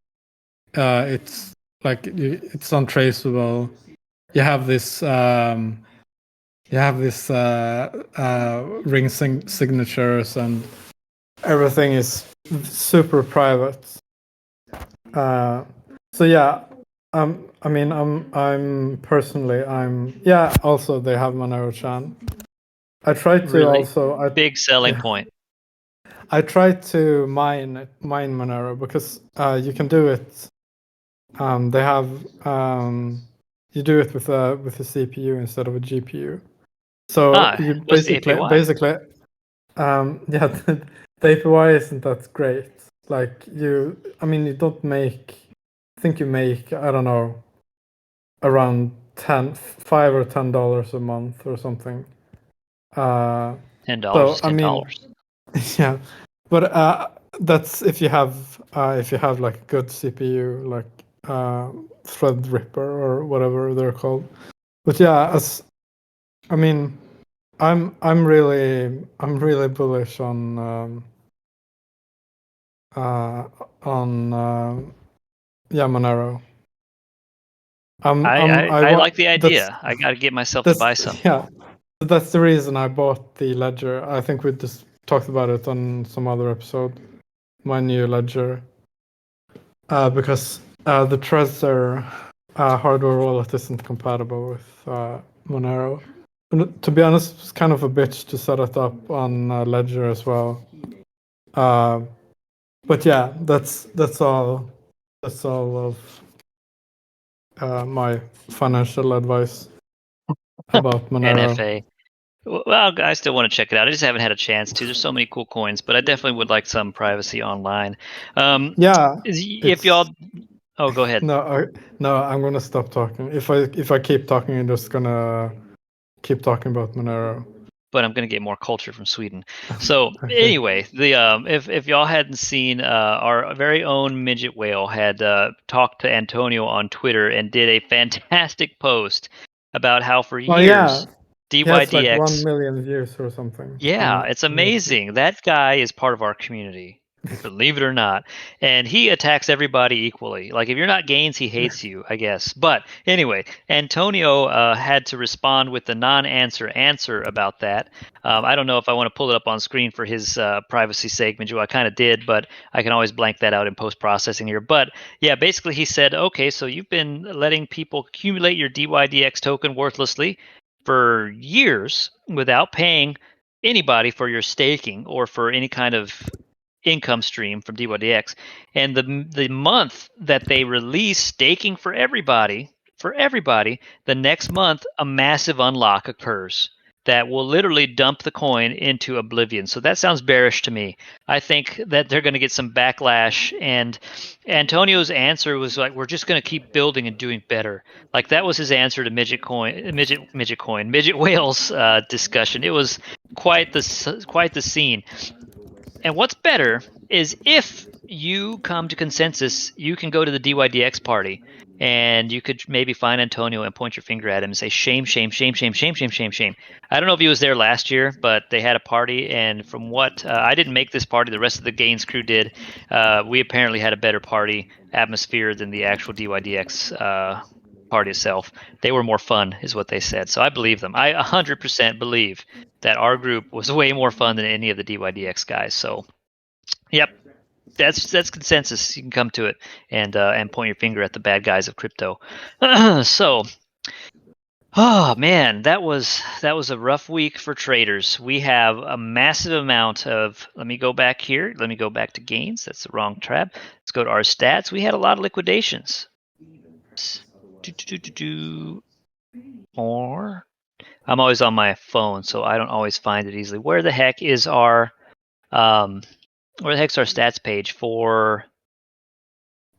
It's like it's untraceable. You have this ring signatures, and everything is super private. So yeah, I mean, I'm personally, yeah. Also, they have Monero-chan. I tried to really also, big selling yeah, point. I tried to mine Monero, because you can do it. They have you do it with a CPU instead of a GPU. So you What's the APY? yeah, the APY isn't that great. Like I mean, you don't make. I think you make, I don't know, around $5 or $10 a month or something. Uh, $10 so is I mean, $10. yeah, but that's if you have like a good CPU, like Threadripper or whatever they're called. But yeah, I mean, I'm really bullish on yeah, Monero. I I want like the idea. I got to get myself to that's buy some. yeah, that's the reason I bought the ledger. I think we just talked about it on some other episode. My new ledger, because the Trezor hardware wallet isn't compatible with Monero. And to be honest, it's kind of a bitch to set it up on Ledger as well. Uh, but yeah, that's all. That's all of my financial advice about Monero. NFA. Well, I still want to check it out. I just haven't had a chance to. There's so many cool coins, but I definitely would like some privacy online. Yeah, If it's y'all, oh, go ahead. no. I'm gonna stop talking. If I keep talking, I'm just gonna keep talking about Monero. But I'm going to get more culture from Sweden. So Okay. anyway, the if y'all hadn't seen, our very own midget whale had talked to Antonio on Twitter and did a fantastic post about how for Oh yeah, years he has like DYDX. 1 million views or something Yeah, it's on YouTube. amazing. That guy is part of our community, believe it or not. And he attacks everybody equally. Like, if you're not Gaines, he hates you, I guess. But anyway, Antonio had to respond with the non answer about that. I don't know if I want to pull it up on screen for his privacy sake, Minju. I kind of did, but I can always blank that out in post processing here. But yeah, basically, he said, okay, so you've been letting people accumulate your DYDX token worthlessly for years without paying anybody for your staking or for any kind of income stream from DYDX. And the month that they release staking for everybody, the next month a massive unlock occurs that will literally dump the coin into oblivion. So that sounds bearish to me. I think that they're going to get some backlash, and Antonio's answer was like, we're just going to keep building and doing better. Like, that was his answer to midget whales discussion. It was quite the scene. And what's better is, if you come to consensus, you can go to the DYDX party and you could maybe find Antonio and point your finger at him and say, shame, shame, shame, shame, shame, shame, shame, shame. I don't know if he was there last year, but they had a party. And from what I didn't make this party, the rest of the Gaines crew did. We apparently had a better party atmosphere than the actual DYDX party itself. They were more fun, is what they said. So I believe them. I 100% believe that our group was way more fun than any of the DYDX guys. So, yep, that's consensus. You can come to it and point your finger at the bad guys of crypto. So, oh man, that was a rough week for traders. We have a massive amount of. Let me go back here. Let me go back to gains. That's the wrong tab. Let's go to our stats. We had a lot of liquidations. Or I'm always on my phone, so I don't always find it easily. Where the heck is our where the heck's our stats page for?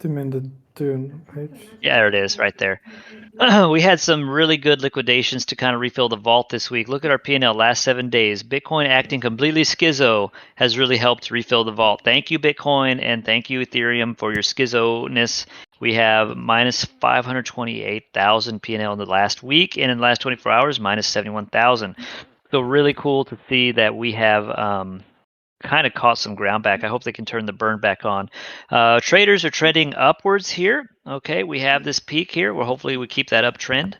The Dune page. Yeah, there it is, right there. We had some really good liquidations to kind of refill the vault this week. Look at our P&L last 7 days. Bitcoin acting completely schizo has really helped refill the vault. Thank you, Bitcoin, and thank you, Ethereum, for your schizo-ness. We have minus 528,000 P&L in the last week, and in the last 24 hours, minus 71,000. So really cool to see that we have kind of caught some ground back. I hope they can turn the burn back on. Traders are trending upwards here. Okay, we have this peak here. Well, hopefully we keep that uptrend.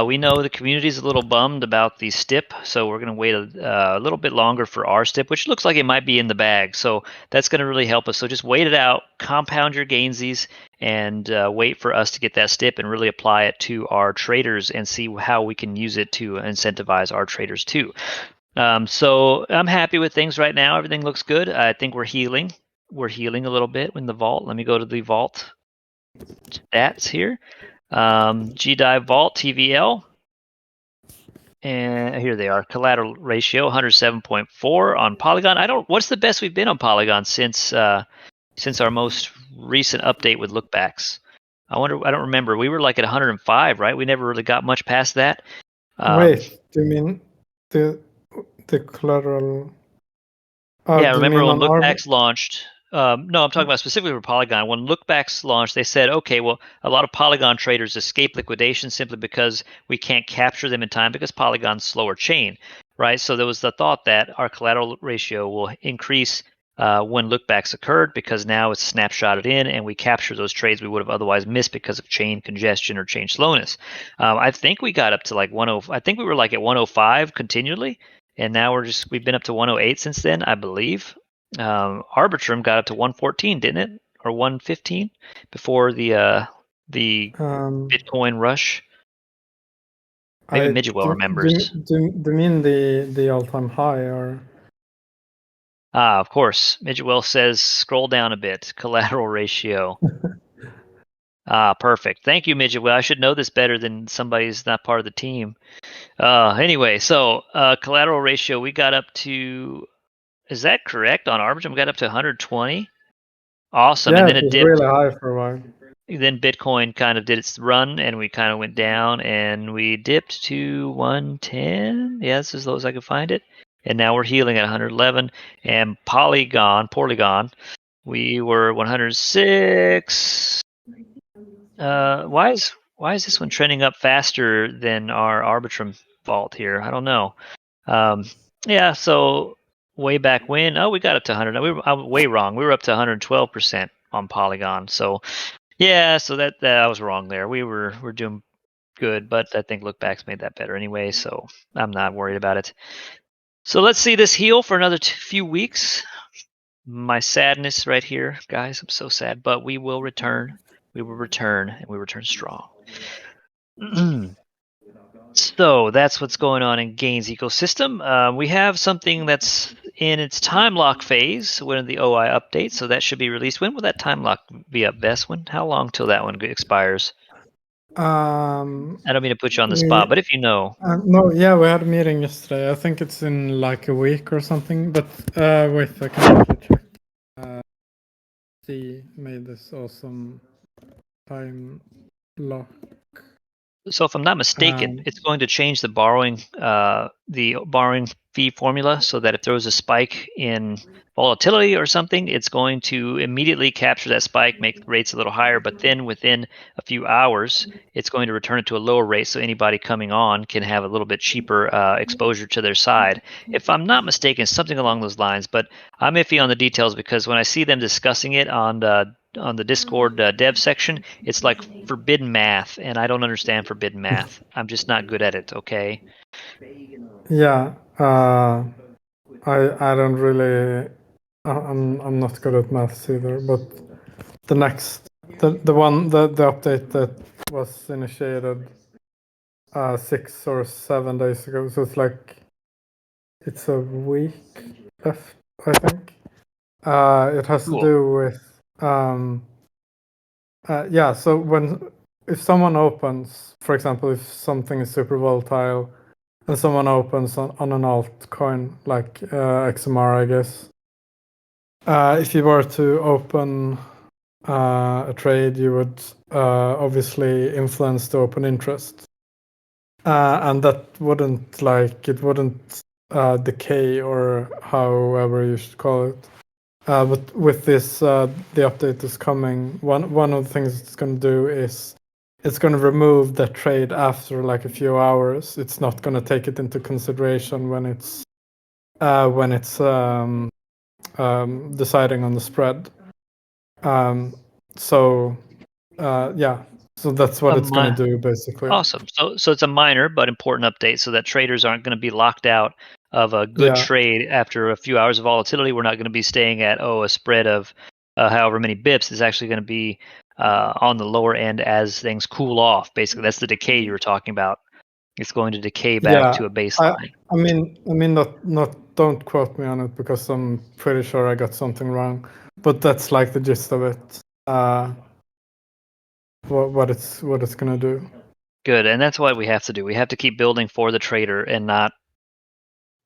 We know the community is a little bummed about the STIP, so we're going to wait a little bit longer for our STIP, which looks like it might be in the bag. So that's going to really help us. So just wait it out, compound your gainsies, and wait for us to get that STIP and really apply it to our traders and see how we can use it to incentivize our traders too. So I'm happy with things right now. Everything looks good. I think we're healing. We're healing a little bit in the vault. Let me go to the vault stats here. GDive Vault TVL. And here they are. Collateral ratio 107.4 on Polygon. What's the best we've been on Polygon since our most recent update with lookbacks? I don't remember. We were like at 105, right? We never really got much past that. Wait, do you mean the collateral? Yeah, Do you remember mean when on our? lookbacks launched? No, I'm talking about specifically for Polygon. When lookbacks launched, they said, okay, well, a lot of Polygon traders escape liquidation simply because we can't capture them in time because Polygon's slower chain, right? So there was the thought that our collateral ratio will increase when lookbacks occurred, because now it's snapshotted in and we capture those trades we would have otherwise missed because of chain congestion or chain slowness. I think we got up to like 10. I think we were like at 105 continually, and now we've been up to 108 since then, I believe. Arbitrum got up to 114, didn't it, or 115 before the Bitcoin rush? Maybe I Midgewell do, remembers. do you mean the all-time high or? Of course. Midgewell says scroll down a bit. Collateral ratio. Perfect. Thank you, Midget. Well, I should know this better than somebody who's not part of the team. Anyway, so collateral ratio, we got up to, is that correct? On Arbitrum, we got up to 120. Awesome. And Yeah, then it it was dipped. really high for a while. Then Bitcoin kind of did its run, and we kind of went down, and we dipped to 110. Yeah, that's as low as I could find it. And now we're healing at 111. And Polygon, we were 106. Why is this one trending up faster than our Arbitrum vault here? I don't know. Yeah, so way back when, we got up to 100. I was way wrong. We were up to 112% on Polygon. So yeah, so that I was wrong there. We're doing good, but I think look backs made that better anyway. So I'm not worried about it. So let's see this heal for another few weeks. My sadness right here, guys. I'm so sad, but we will return. We will return, and we return strong. So that's what's going on in Gains ecosystem. We have something that's in its time lock phase when the OI updates, so that should be released. When will that time lock be up, Best? How long till that one expires? I don't mean to put you on the spot, but if you know. No, yeah, we had a meeting yesterday. I think it's in like a week or something. But wait, I can actually check. C made this awesome time lock. So if I'm not mistaken, it's going to change the borrowing fee formula so that if there was a spike in volatility or something, it's going to immediately capture that spike, make rates a little higher, but then within a few hours, it's going to return it to a lower rate so anybody coming on can have a little bit cheaper exposure to their side. If I'm not mistaken, something along those lines, but I'm iffy on the details because when I see them discussing it on the Discord dev section, it's like forbidden math, and I don't understand forbidden math. I'm just not good at it, okay? Yeah, I don't really. I'm not good at maths either. But the update that was initiated 6 or 7 days ago. So it's a week left, I think. It has to do with so if someone opens, for example, if something is super volatile and someone opens on an altcoin like XMR, I guess, if you were to open a trade, you would obviously influence the open interest, and that wouldn't decay, or however you should call it. But with this, the update is coming. One of the things it's going to do is it's going to remove the trade after like a few hours. It's not going to take it into consideration when it's deciding on the spread. So that's what it's going to do basically. Awesome. So it's a minor but important update so that traders aren't going to be locked out of a good trade after a few hours of volatility. We're not going to be staying at a spread of however many bips. It's actually going to be on the lower end as things cool off. Basically, that's the decay you were talking about. It's going to decay back to a baseline. I mean, not don't quote me on it because I'm pretty sure I got something wrong, but that's like the gist of it. What it's gonna do. Good, and that's what we have to do. We have to keep building for the trader and not,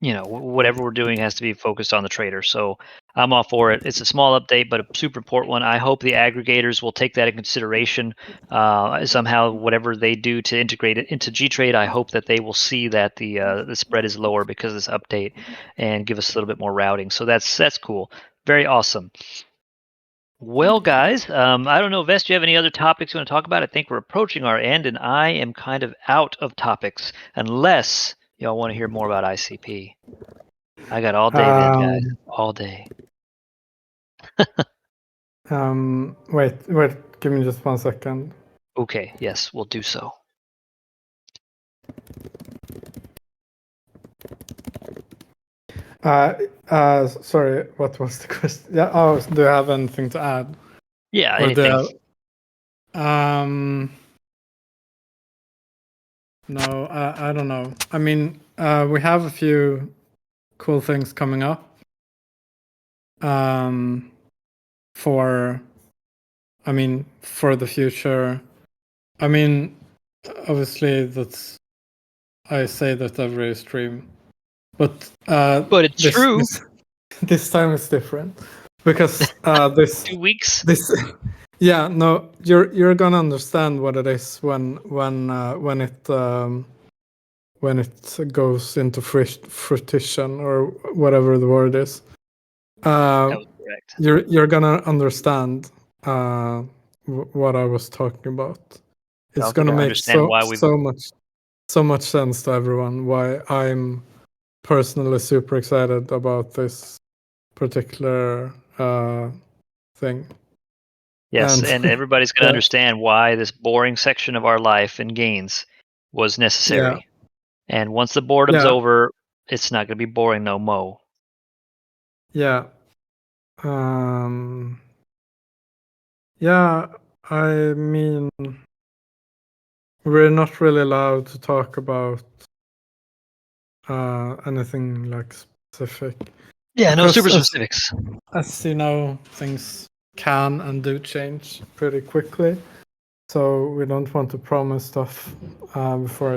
whatever we're doing has to be focused on the trader. So I'm all for it. It's a small update, but a super important one. I hope the aggregators will take that in consideration somehow. Whatever they do to integrate it into gTrade, I hope that they will see that the spread is lower because of this update and give us a little bit more routing. So that's cool. Very awesome. Well, guys, I don't know, Vest, do you have any other topics you want to talk about? I think we're approaching our end, and I am kind of out of topics, unless y'all want to hear more about ICP. I got all day then, guys. All day. Wait, give me just 1 second. Okay, yes, we'll do so. Sorry, what was the question? Yeah, do you have anything to add? Yeah, anything. No, I don't know. I mean, we have a few cool things coming up. For I mean, for the future. I mean, obviously I say that every stream, but But it's this true. this this time is different because this 2 weeks. this yeah, no, you're gonna understand what it is when it goes into fruition or whatever the word is. That was correct. You're gonna understand what I was talking about. It's Also gonna gonna make understand why we. so much sense to everyone why I'm personally super excited about this particular thing. Yes, And and everybody's going to yeah, understand why this boring section of our life in gains was yeah, necessary. And once the boredom's yeah, over, it's not going to be boring no mo. yeah. Um, yeah, I mean, we're not really allowed to talk about anything like specific Yeah, no because super specifics. as you know, things can and do change pretty quickly. So we don't want to promise stuff before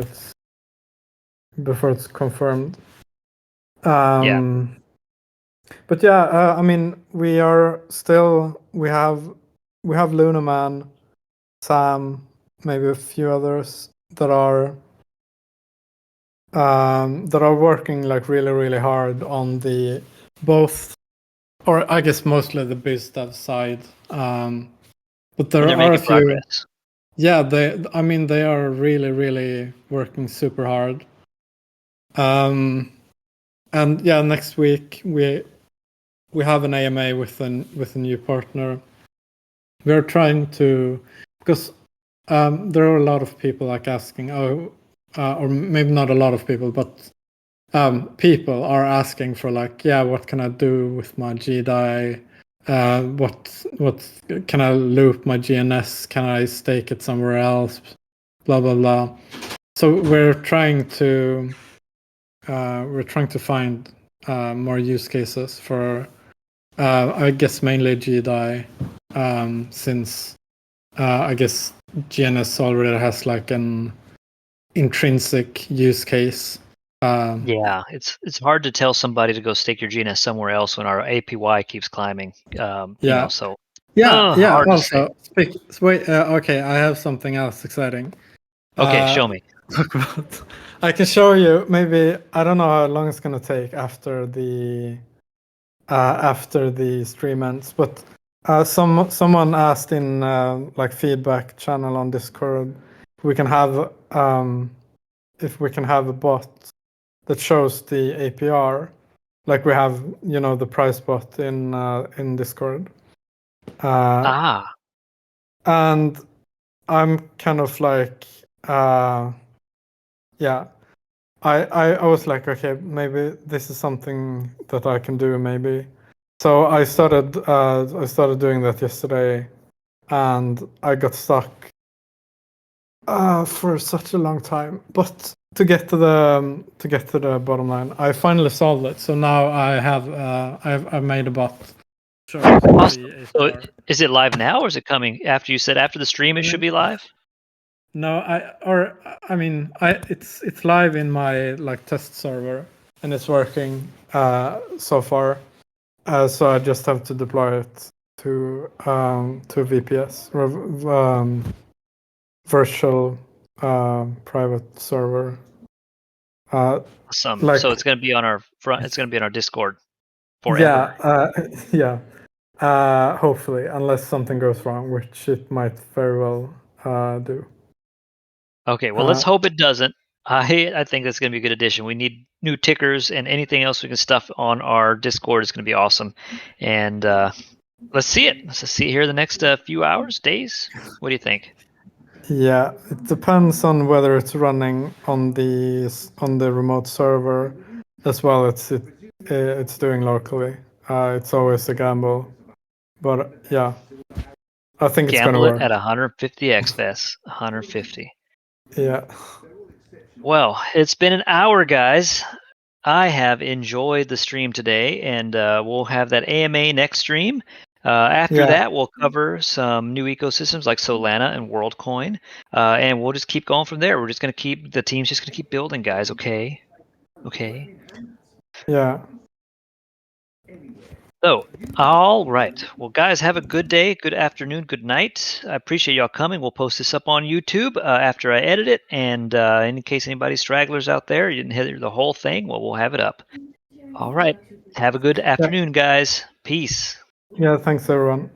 it's confirmed. Yeah. But yeah, I mean, we have Luna Man, Sam, maybe a few others that are working like really really hard on the both, or I guess mostly the biz dev side. But And there they're are a making few. progress. Yeah, they are really really working super hard. And yeah, next week we have an AMA with a new partner. We're trying to, because there are a lot of people like asking, or maybe not a lot of people, but people are asking for like, yeah, what can I do with my GDI? What can I loop my GNS? Can I stake it somewhere else? Blah blah blah. So we're trying to find more use cases for I guess mainly GDI, since I guess GNS already has like an intrinsic use case. Yeah, it's hard to tell somebody to go stake your GNS somewhere else when our APY keeps climbing. Yeah, So yeah. hard to say. Also, wait. Okay, I have something else exciting. Okay, Uh, show me. talk about. I can show you. Maybe I don't know how long it's gonna take after the stream ends, but someone asked in like feedback channel on Discord, we can have if we can have a bot that shows the APR, like we have, the price bot in Discord. Ah, And I'm kind of like, yeah, I was like, okay, maybe this is something that I can do, maybe. So I started doing that yesterday, and I got stuck for such a long time. But to get to the bottom line, I finally solved it. So now I've made a bot shows awesome. the So APR. is it live now or is it coming after you said after the stream it should be live? No, I mean, it's live in my like test server, and it's working so far. So I just have to deploy it to VPS, virtual private server. Uh, Awesome. like So it's going to be on our front. It's going to be on our Discord yeah, forever. yeah. Hopefully, unless something goes wrong, which it might very well do. Okay. Well, let's Uh, hope it doesn't. I think that's going to be a good addition. We need new tickers and anything else we can stuff on our Discord is going to be awesome. And let's see it. Let's see it here the next few hours, days. What do you think? Yeah, it depends on whether it's running on the remote server as well. It's doing locally. It's always a gamble, but yeah, I think it's gonna Gamble it work. at 150 XFS. 150. Yeah, Well, it's been an hour, guys. I have enjoyed the stream today, and we'll have that AMA next stream. After Yeah. that, we'll cover some new ecosystems like Solana and WorldCoin, and we'll just keep going from there. The team's just gonna keep building, guys. Okay, okay. Yeah. So, all right. Well, guys, have a good day, good afternoon, good night. I appreciate y'all coming. We'll post this up on YouTube after I edit it, and in case anybody stragglers out there, you didn't hear the whole thing, well, we'll have it up. All right. Have a good Yeah. afternoon, guys. Peace. Yeah. Thanks, everyone.